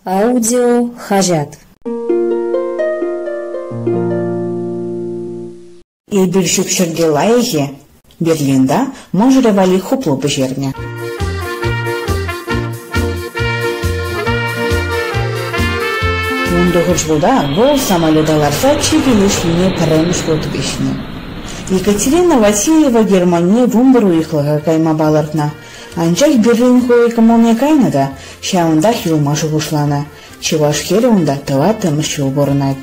Аудио хажат. Эйбиршик Шергелайхе, Берлинда, можеревали хуплу пожерня. Мундухучбуда был самолеталарса чипилишни премшкотбишни. Екатерина Васильева Германия вумбару ихлага каймабалартна. Анчах Берлин хой коммуне кайнада, шаунда хилмашу гушлана. Чевашхере унда талата мышу уборнай.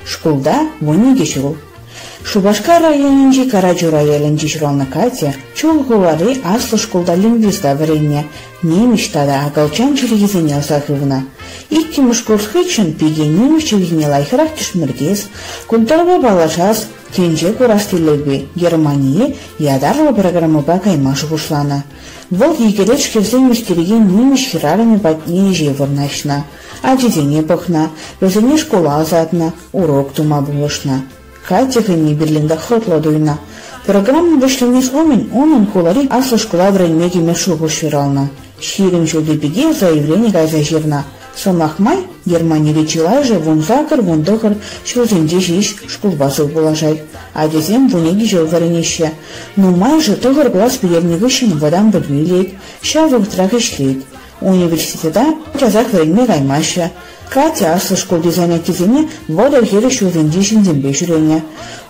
Школда вуниге шул. Шубашка районинчи Карачура елинчи шурална Катя, чул хулари аслы школда лингвиста варенье, немештада агалчан чиргизене осахывна. Икки мушкурсхычын пиге немеш чиргизене лайхрак тишмиргез, кунтарга балашас, тенже курастилеби Германии ядарлы программаба каймашу бушлана. Вол егереш кевзен мештереген немеш хирарами батне жевырнашна, адизене пахна, безене школа азатна, урок тума булышна. Катя хыни Берлинда хытлодуйна. Программа вышленес омен, онын кулари аслы школа вренмеги мешу бушвирална. Ширин жуды беге заявление гайза жирна. Сонахмай Германия речила же вон закар, вон дохар, шулзенде жиш шкулбасыл булажай. А дезем вунеги жил варенище. Ну май же тохар глаз перевнегышин водам подвилет, ща вухтрах ишлет. Университета казах вренме гаймаща. Катя аслы школде занятизене вода хері шулзенде шинзенбе жүрене.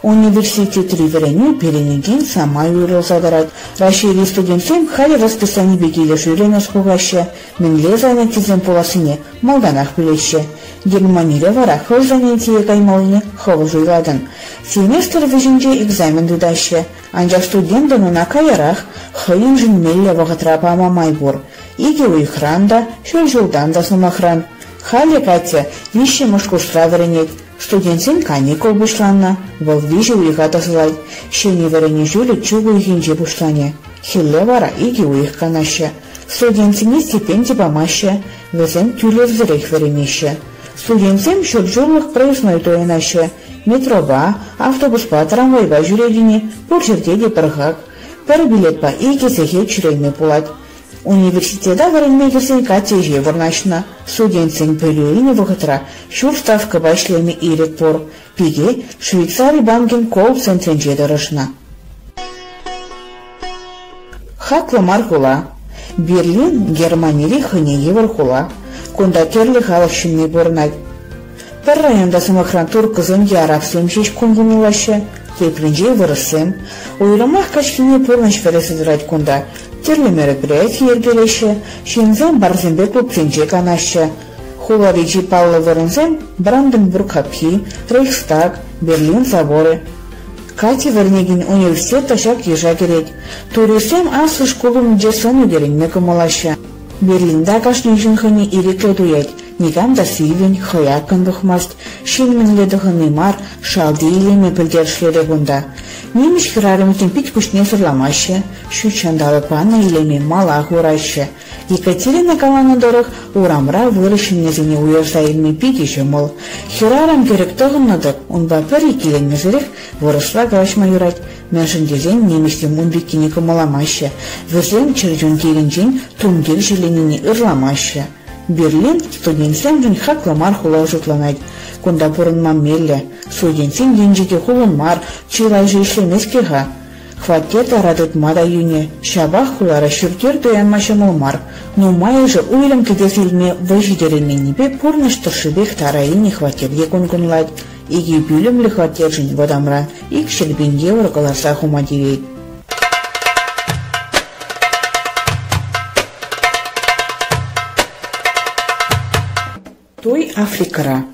Университет риверене перенеген сама юрил задарат. Рашири студентсем хали расписание бегеле жүрене скугаща. Менле занятизен поласыне малданах білеші. Германире вара хыл занятие каймалыне хыл жуйладын. Семестр веженже экзамен дудаща. Анжа студентыны на каярах хыйын жынмелле вағытрапа амамайбур. Иге уйхранда, шөл жылдан да сымахран. Хали Катя вище мушкушра варенет. Студентсен каникул бушланна. Вол виже уйха тасылай. Шени варене жюлі чугу ихинже бушлане. Хилле вара иге уйх канаща. Студентсене стипендия помаща. Везен тюле взрех варенеща. Студентсем шөлжулық проездной тоенаща. Метроба, автобуспа, трамвайба жүреліне, пор жердеде пырғақ. Пір билетпа иге зехе чүрейме пулат. Университета варенмегесен Катя жевырнашна. Студентсен пөлюйіне вғытра шур ставка башлеме ирек пор. Пиге Швейцарий банкен колл-центрен жедырышна. Хаклы мархула. Берлин, Германии хыне евархула. Кунда терлі халық шынне бұрнай. Пір районда самахран туркызын ярапсем шеш кунгумилашы. Тепленже вырысым. Уйрымах качкине пұрныш вересідірать кунда. Терлі мероприятие ергелеші. Шензен барзенбе клубтенже канашы. Хуларичи паллы вырынзен Бранденбург хапхи, Рейхстаг, Берлин соборы. Катя Вернегин университет ташак ежа керек. Турисем аслы школым джесон удеренме кымалашы. Берлинда кашны жынхыне ирекле дуять. Нигам да сивень, хыякын духмаст, шилменле духыны мар, шалды илеме пілдершлері бұнда. Немеш хирарымтен пить күшне сырламашы, шучандалы пана илеме мала хурашы. Екатерина Каланадорых урамра вырышыннезіне уерса илме пить еще мол. Хирарам керек тұғыннадық, он бапыр екеленме зіріх вырышла гашма юрать. Меншіндезен неместен мұнбеккене кымаламашы, візлен чыржын келінжен тумгер жиленіне ырламашы. Берлин студентсен жын хаклы мар хула жұтланайд. Кунда пұрынма мелле, студентсен денжеге хулын мар, чилай жишлемескеға. Хватет арадыт мада юне, шабах хулара шүртер тоянмашы мар. Но майы же уйлым кедесілме выжидеріне небе пұрныштыршыбек тарайыне хватерге кунгунлайд. Иги бюлемлі хватер жын водамран, ик шелбенге варгаласа хумадивейд. Той Африкара.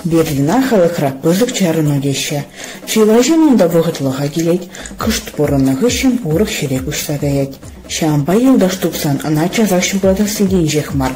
Берлина халықра пызық чарын одеща. Чилажын онда вғытлыға келет, күшт бұрынығы шын ұрық шерек ұштадаят. Шамба елда штуксан ана чазақ шуғада сілден жекмар.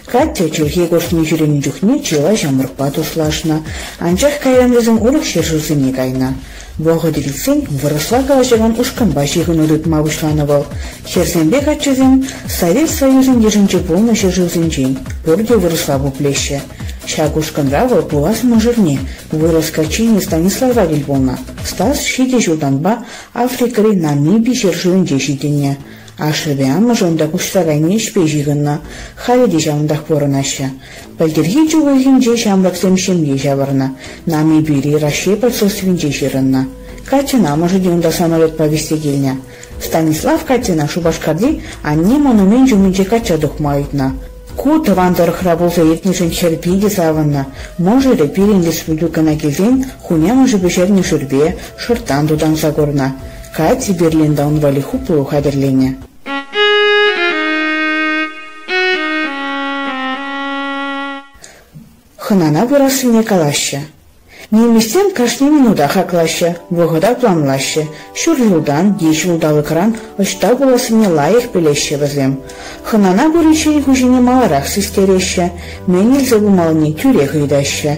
Катя чілге көрсіне жүрені жүхне чила жамырқпа тұслашына. Анчақ кайрандызын ұрық шержузыне кайна. Вғы ділсен вырысла қалажаған ұшқынба жегін ұдытма бұшланывал. Херсенбек атчызен Совет Союзын ежінче полны шержузынчен. Бұрде вырысла бұплеші. Шагушканравы пулас мажырне, вырос качине Станислава Вильбона. Стас шиде жуданба Африкари Намиби жержуын жешидене. Ашыбе амажонда куштагайне ишпе жигынна, халиди жамдах порынаща. Пальдерги жугылгинже шамраксем шемге жавырна, нами бири Россия посольствинже жирынна. Катина амажыдионда самолет повести келня. Станислав Катина Шубашкарди анне монумент жуминже кача духмайтна. Ку тавандыр храбулза етнишен черпиде савынна. Можере пирин республикана келзен, хуня може бешерне шурбе, шыртан дудан загорна. Кати Берлинда унвали хуплу хадерлене. Хынана вырасыне калаща. Неместен кашни минуда хаклаща, вғыда пламлаща, шур жылдан, деш жылдалықран, ұшта боласыне лайық білеші візем. Хынана бұрышей хужине маларақ сістереща, мен елзі бұмалыне тюре хыйдаща.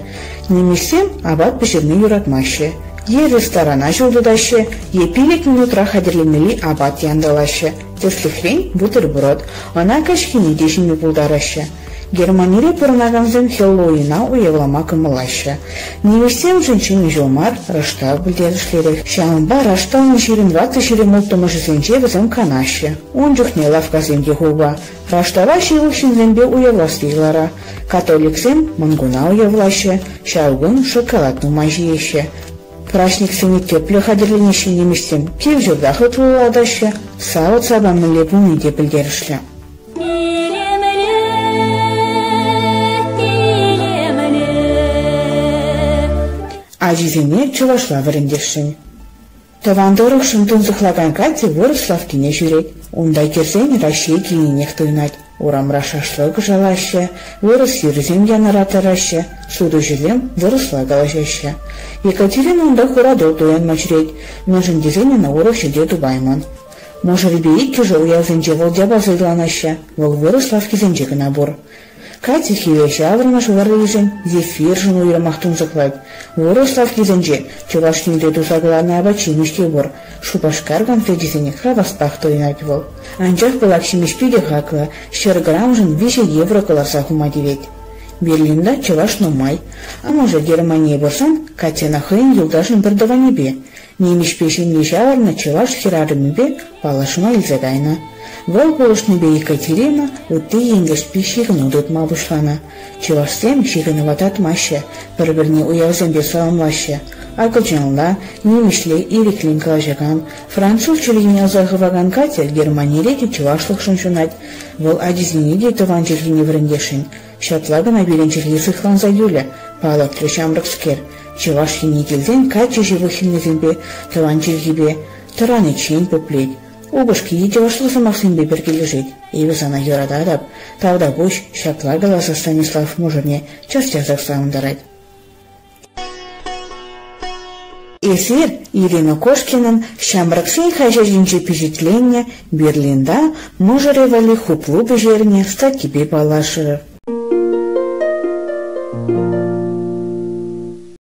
Неместен абат пішірне юратмаща. Е ресторана жылдыдаща, е пилек минутра хадерленмели абат яндалаща. Теслі хрень бутерброд, она кашхини дешіне бұлдараща. Германире пырнаганзен Хеллоуина уявлама кымылаща. Невестем женщине жомар, рашта білдерішлері. Шамба рашталын ширин 20 ширин ұлттымышысенче візім канаща. Онжықне лавказенге хуба. Раштава шилықшынзенбе уявластыйлара. Католиксен мангуна уявлаща. Шаугын шоколадны мажиеща. Прашниксене теплі хадерленеші неместен. Кев жүрдақ ұтылыладаща. Сауыт сабамын лепуны де білдерішлі. Ажизене чувашла варендешін. Тавандорық шынтын зықлаган Катя Ворославкине жүрек. Ондай керсен Россия кейінек тойнат. Урамра шашлық жалашы, Ворос юрзен генераторашы, суды жүлем Ворослагалашашы. Екатерина онда хурадол тоян мачрет, ножын дезене на Ворос жүде дубайман. Можыр бейік кежол язынже волдяба зайланашы, вол Ворославки зенжегі набор. Катя хилеше аврынаш варыжен, зефир жын уйрамақтын зықлайд. Ворослав кезенже, чувашкинде дузагланы абачимешке бор, Шубашкар конфедизене храваспақ тойнат бол. Анчах балакшимешпеде хакла, шерграм жын 5 евро коласа хумадевет. Берлинда чуваш номай, а може Германия борсан, Катя нахыйн юлдашын бірдаванебе. Немешпешін нешаварна чуваш хирарымебе, палашыма илзагайна. Вол полышнебе Екатерина утты енгеш пишігін удытма бұшлана. Чувашсем шигіні ватат машы, бір-біріне уявзембе саламлашы. Акылчанла, немешле иреклин калажаган, француз чүлігіне алзағываган Катя Германиреде чувашлық шыншынат. Вол адизінеде тыван жергіне віріндешін. Шатлагына беренчерге сыхланза юля, палак тлешамрыкскер. Чувашки неделден Катя живухинезембе, тыван жергебе, тыраны чейн пөплет. Обышки еде вашлысымақсынбе бергележет. Эвіз ана юрада адап, тавда бош, шатлагаласа Станислав мужырне час-часак сауындарад. Эсер Ирина Кошкинын шамраксен хажажинче впечатление Берлинда мужыревали хуплу бежерне статьбе палашыры.